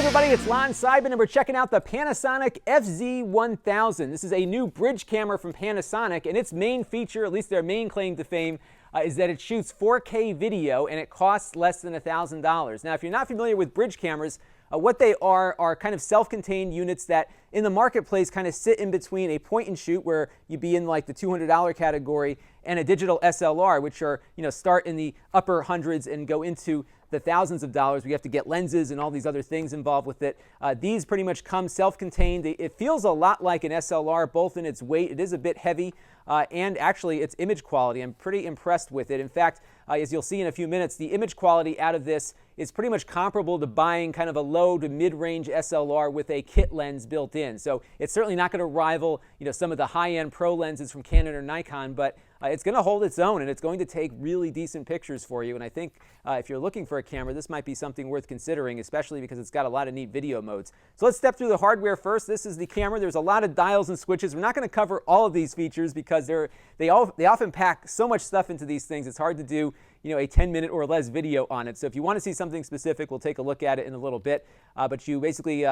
everybody, it's Lon.TV, and we're checking out the Panasonic FZ-1000. This is a new bridge camera from Panasonic, and its main feature, at least their main claim to fame, is that it shoots 4K video and it costs less than $1,000. Now, if you're not familiar with bridge cameras, what they are kind of self-contained units that in the marketplace kind of sit in between a point and shoot, where you'd be in like the $200 category, and a digital SLR, which are, start in the upper hundreds and go into the thousands of dollars. We have to get lenses and all these other things involved with it. These pretty much come self-contained. It feels a lot like an SLR, both in its weight. It is a bit heavy, and actually its image quality. I'm pretty impressed with it. In fact, as you'll see in a few minutes, the image quality out of this is pretty much comparable to buying kind of a low to mid-range SLR with a kit lens built in. So it's certainly not going to rival, some of the high-end pro lenses from Canon or Nikon, but it's going to hold its own, and it's going to take really decent pictures for you. And I think if you're looking for a camera, this might be something worth considering, especially because it's got a lot of neat video modes. So let's step through the hardware first. This is the camera. There's a lot of dials and switches. We're not going to cover all of these features because they often pack so much stuff into these things. It's hard to do a 10-minute or less video on it. So if you want to see something specific, we'll take a look at it in a little bit. But you basically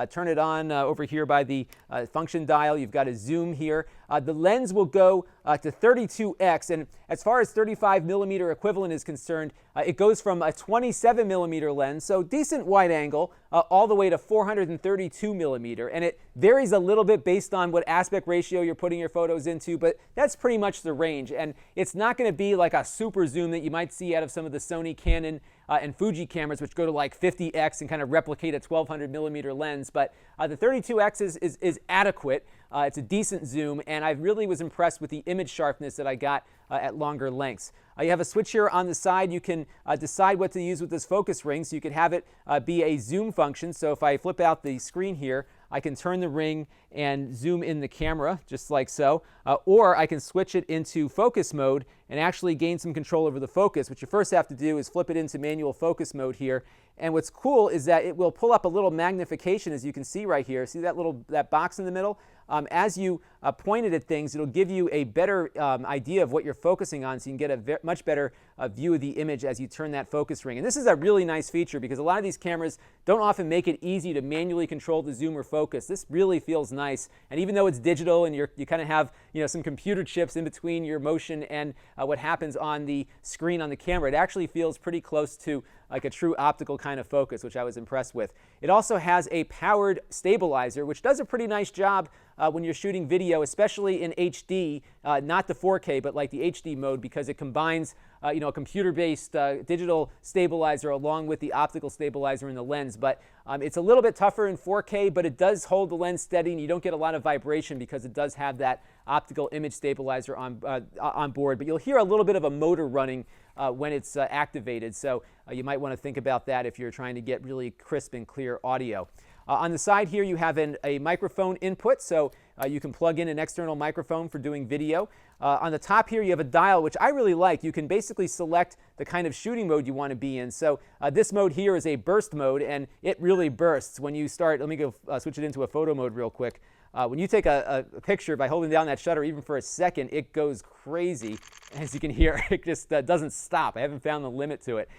turn it on over here by the function dial. You've got a zoom here. The lens will go to 32x, and as far as 35mm equivalent is concerned, it goes from a 27mm lens, so decent wide angle, all the way to 432mm, and it varies a little bit based on what aspect ratio you're putting your photos into, but that's pretty much the range. And it's not going to be like a super zoom that you might see out of some of the Sony, Canon, and Fuji cameras, which go to like 50x and kind of replicate a 1200mm lens. But the 32x is adequate. It's a decent zoom, and I really was impressed with the image sharpness that I got at longer lengths. You have a switch here on the side. You can decide what to use with this focus ring, so you could have it be a zoom function. So if I flip out the screen here, I can turn the ring and zoom in the camera, just like so. Or I can switch it into focus mode and actually gain some control over the focus. What you first have to do is flip it into manual focus mode here. And what's cool is that it will pull up a little magnification, as you can see right here. See that box in the middle? As you point it at things, it'll give you a better idea of what you're focusing on, so you can get a much better view of the image as you turn that focus ring. And this is a really nice feature because a lot of these cameras don't often make it easy to manually control the zoom or focus. This really feels nice, and even though it's digital and you kind of have some computer chips in between your motion and what happens on the screen on the camera, it actually feels pretty close to like a true optical kind of focus, which I was impressed with. It also has a powered stabilizer, which does a pretty nice job when you're shooting video, especially in HD, not the 4K, but like the HD mode, because it combines a computer-based digital stabilizer along with the optical stabilizer in the lens. But it's a little bit tougher in 4K, but it does hold the lens steady, and you don't get a lot of vibration because it does have that optical image stabilizer on board. But you'll hear a little bit of a motor running when it's activated, so you might want to think about that if you're trying to get really crisp and clear audio. On the side here, you have a microphone input, so you can plug in an external microphone for doing video. On the top here, you have a dial, which I really like. You can basically select the kind of shooting mode you want to be in. So this mode here is a burst mode, and it really bursts when you start. Let me go switch it into a photo mode real quick. When you take a picture by holding down that shutter even for a second, it goes crazy. As you can hear, it just doesn't stop. I haven't found the limit to it.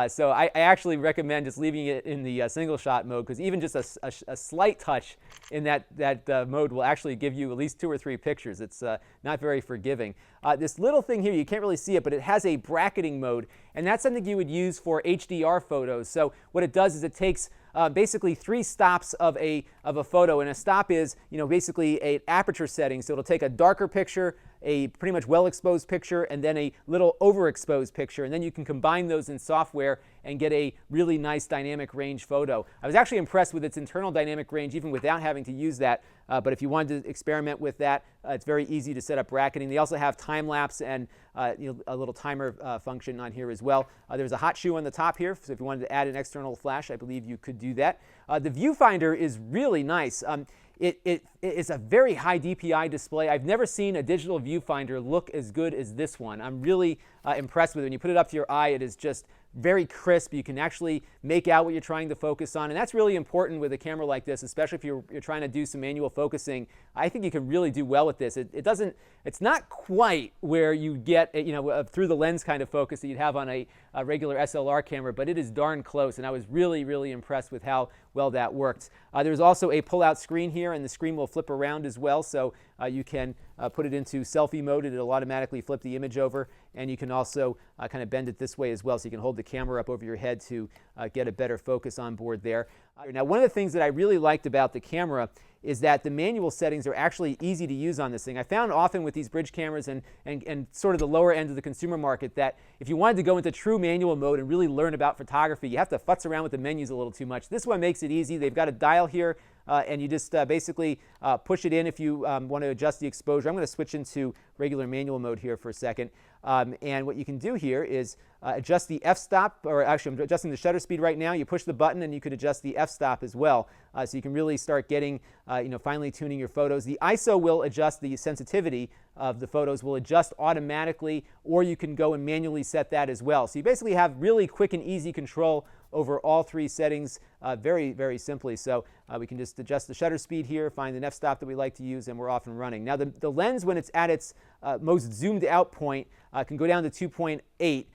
So I actually recommend just leaving it in the single shot mode, because even just a slight touch in that mode will actually give you at least 2 or 3 pictures. It's not very forgiving. This little thing here, you can't really see it, but it has a bracketing mode, and that's something you would use for HDR photos. So what it does is it takes basically 3 stops of a photo, and a stop is basically an aperture setting. So it'll take a darker picture, a pretty much well-exposed picture, and then a little overexposed picture, and then you can combine those in software and get a really nice dynamic range photo. I was actually impressed with its internal dynamic range even without having to use that, but if you wanted to experiment with that, it's very easy to set up bracketing. They also have time-lapse and a little timer function on here as well. There's a hot shoe on the top here, so if you wanted to add an external flash, I believe you could do that. The viewfinder is really nice. It is a very high DPI display. I've never seen a digital viewfinder look as good as this one. I'm really impressed with it. When you put it up to your eye, it is just very crisp. You can actually make out what you're trying to focus on, and that's really important with a camera like this, especially if you're trying to do some manual focusing. I think you can really do well with this. It's not quite where you get, through the lens kind of focus that you'd have on a regular SLR camera, but it is darn close, and I was really, really impressed with how well that worked. There's also a pull-out screen here, and the screen will flip around as well, so you can put it into selfie mode, and it'll automatically flip the image over, and you can also kind of bend it this way as well, so you can hold the camera up over your head to get a better focus on board there. Now, one of the things that I really liked about the camera is that the manual settings are actually easy to use on this thing. I found often with these bridge cameras and sort of the lower end of the consumer market that if you wanted to go into true manual mode and really learn about photography, you have to futz around with the menus a little too much. This one makes it easy. They've got a dial here, and you just basically push it in if you want to adjust the exposure. I'm going to switch into regular manual mode here for a second. And what you can do here is adjust the f-stop, or actually I'm adjusting the shutter speed right now. You push the button and you could adjust the f-stop as well. So you can really start getting, finely tuning your photos. The ISO will adjust, the sensitivity of the photos will adjust automatically, or you can go and manually set that as well. So you basically have really quick and easy control over all three settings very, very simply. So we can just adjust the shutter speed here, find an f-stop that we like to use, and we're off and running. Now the lens, when it's at its most zoomed out point, can go down to 2.8.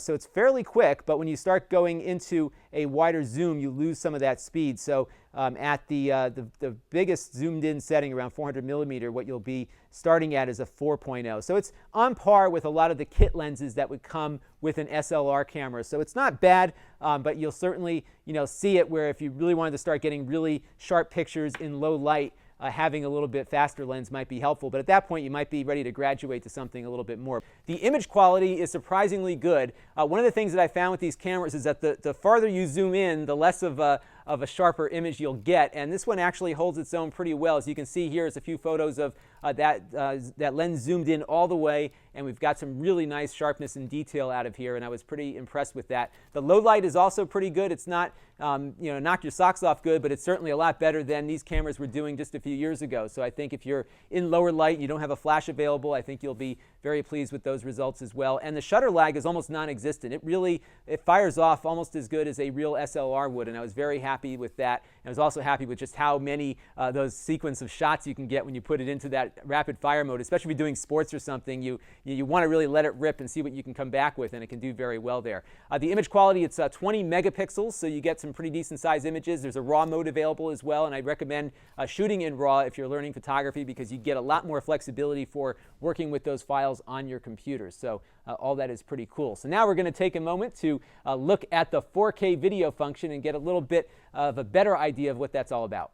So it's fairly quick, but when you start going into a wider zoom, you lose some of that speed. So at the biggest zoomed in setting, around 400 millimeter, what you'll be starting at is a 4.0. So it's on par with a lot of the kit lenses that would come with an SLR camera. So it's not bad, but you'll certainly see it where if you really wanted to start getting really sharp pictures in low light, having a little bit faster lens might be helpful, but at that point you might be ready to graduate to something a little bit more. The image quality is surprisingly good. One of the things that I found with these cameras is that the farther you zoom in, the less of a sharper image you'll get, and this one actually holds its own pretty well. As you can see here is a few photos of that lens zoomed in all the way, and we've got some really nice sharpness and detail out of here, and I was pretty impressed with that. The low light is also pretty good. It's not knock your socks off good, but it's certainly a lot better than these cameras were doing just a few years ago. So I think if you're in lower light, you don't have a flash available, I think you'll be very pleased with those results as well. And the shutter lag is almost non-existent. It fires off almost as good as a real SLR would, and I was very happy with that. And I was also happy with just how many those sequence of shots you can get when you put it into that rapid fire mode, especially if you're doing sports or something. You want to really let it rip and see what you can come back with, and it can do very well there. The image quality, it's 20 megapixels, so you get some pretty decent size images. There's a RAW mode available as well, and I recommend shooting in RAW if you're learning photography, because you get a lot more flexibility for working with those files on your computer. So all that is pretty cool. So now we're going to take a moment to look at the 4K video function and get a little bit of a better idea of what that's all about.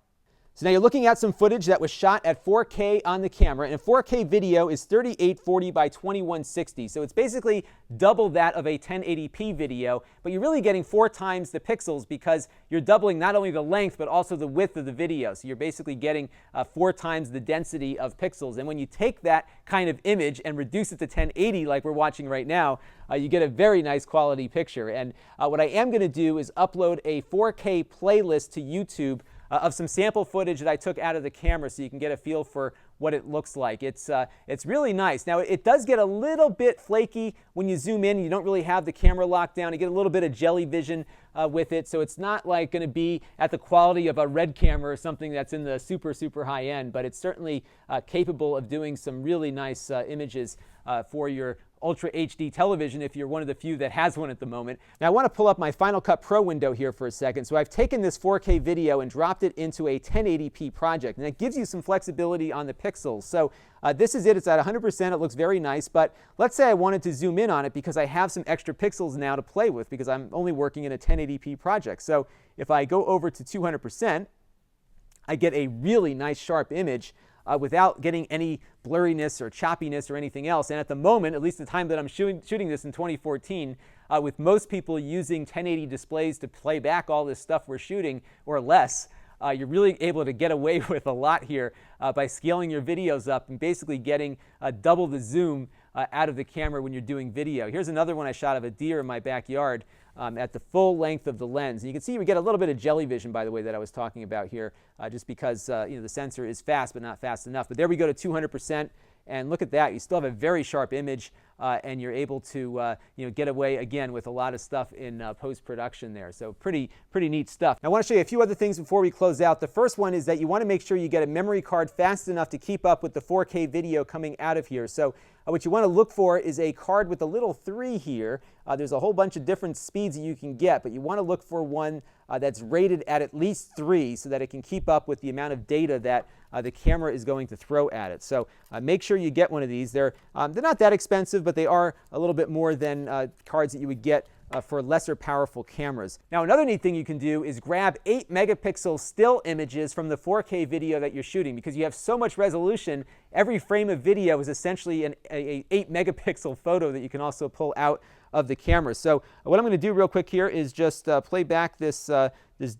So now you're looking at some footage that was shot at 4K on the camera, and 4K video is 3840 by 2160. So it's basically double that of a 1080p video, but you're really getting 4 times the pixels because you're doubling not only the length but also the width of the video. So you're basically getting 4 times the density of pixels. And when you take that kind of image and reduce it to 1080 like we're watching right now, you get a very nice quality picture. And what I am going to do is upload a 4K playlist to YouTube of some sample footage that I took out of the camera so you can get a feel for what it looks like. It's really nice. Now, it does get a little bit flaky when you zoom in. You don't really have the camera locked down. You get a little bit of jelly vision with it, so it's not like going to be at the quality of a Red camera or something that's in the super, super high end, but it's certainly capable of doing some really nice images for your Ultra HD television if you're one of the few that has one at the moment. Now I want to pull up my Final Cut Pro window here for a second. So I've taken this 4K video and dropped it into a 1080p project, and it gives you some flexibility on the pixels. So this is it. It's at 100%. It looks very nice, but let's say I wanted to zoom in on it because I have some extra pixels now to play with because I'm only working in a 1080p project. So if I go over to 200%, I get a really nice sharp image without getting any blurriness or choppiness or anything else. And at the moment, at least the time that I'm shooting this in 2014, with most people using 1080 displays to play back all this stuff we're shooting or less, you're really able to get away with a lot here by scaling your videos up and basically getting double the zoom out of the camera when you're doing video. Here's another one I shot of a deer in my backyard at the full length of the lens. And you can see we get a little bit of jelly vision, by the way, that I was talking about here, just because the sensor is fast but not fast enough. But there we go to 200%, and look at that. You still have a very sharp image and you're able to get away again with a lot of stuff in post-production there. So pretty neat stuff. Now, I want to show you a few other things before we close out. The first one is that you want to make sure you get a memory card fast enough to keep up with the 4K video coming out of here. So what you want to look for is a card with a little 3 here. There's a whole bunch of different speeds that you can get, but you want to look for one that's rated at least 3 so that it can keep up with the amount of data that the camera is going to throw at it. So make sure you get one of these. They're not that expensive, but they are a little bit more than cards that you would get for lesser powerful cameras. Now, another neat thing you can do is grab 8 megapixel still images from the 4K video that you're shooting. Because you have so much resolution, every frame of video is essentially an 8 megapixel photo that you can also pull out of the camera. So what I'm going to do real quick here is just play back this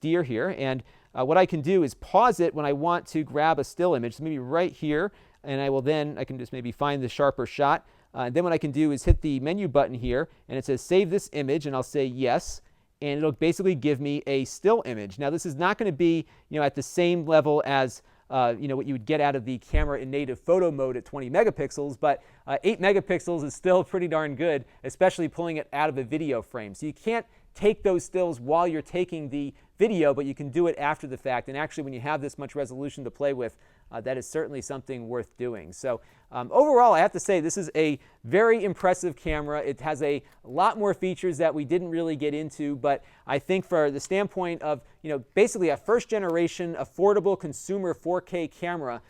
deer here, and what I can do is pause it when I want to grab a still image. So maybe right here, and I can just maybe find the sharper shot. Then what I can do is hit the menu button here, and it says save this image, and I'll say yes, and it'll basically give me a still image. Now, this is not going to be at the same level as what you would get out of the camera in native photo mode at 20 megapixels, but 8 megapixels is still pretty darn good, especially pulling it out of a video frame. So you can't take those stills while you're taking the video, but you can do it after the fact. And actually, when you have this much resolution to play with, that is certainly something worth doing. So overall, I have to say this is a very impressive camera. It has a lot more features that we didn't really get into, but I think for the standpoint of basically a first generation affordable consumer 4K camera,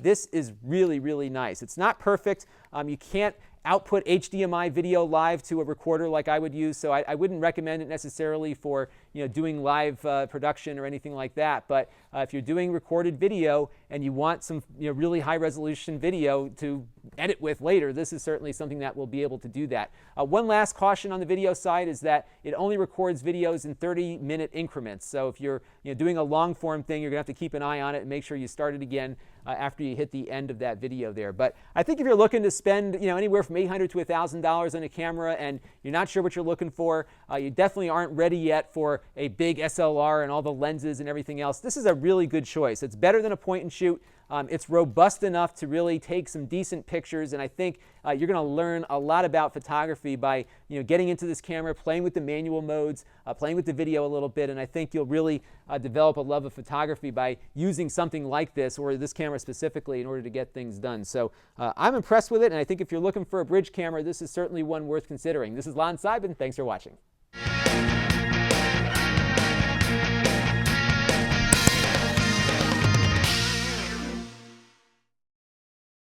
this is really, really nice. It's not perfect. You can't output HDMI video live to a recorder like I would use, so I wouldn't recommend it necessarily for doing live production or anything like that. But if you're doing recorded video and you want some really high resolution video to edit with later, this is certainly something that will be able to do that. One last caution on the video side is that it only records videos in 30-minute increments. So if you're doing a long form thing, you're gonna have to keep an eye on it and make sure you start it again after you hit the end of that video there. But I think if you're looking to spend anywhere from $800 to $1,000 on a camera and you're not sure what you're looking for, you definitely aren't ready yet for a big SLR and all the lenses and everything else, this is a really good choice. It's better than a point and shoot. It's robust enough to really take some decent pictures, and I think you're going to learn a lot about photography by getting into this camera, playing with the manual modes, playing with the video a little bit, and I think you'll really develop a love of photography by using something like this, or this camera specifically, in order to get things done. So I'm impressed with it, and I think if you're looking for a bridge camera, this is certainly one worth considering. This is Lon.TV. Thanks for watching.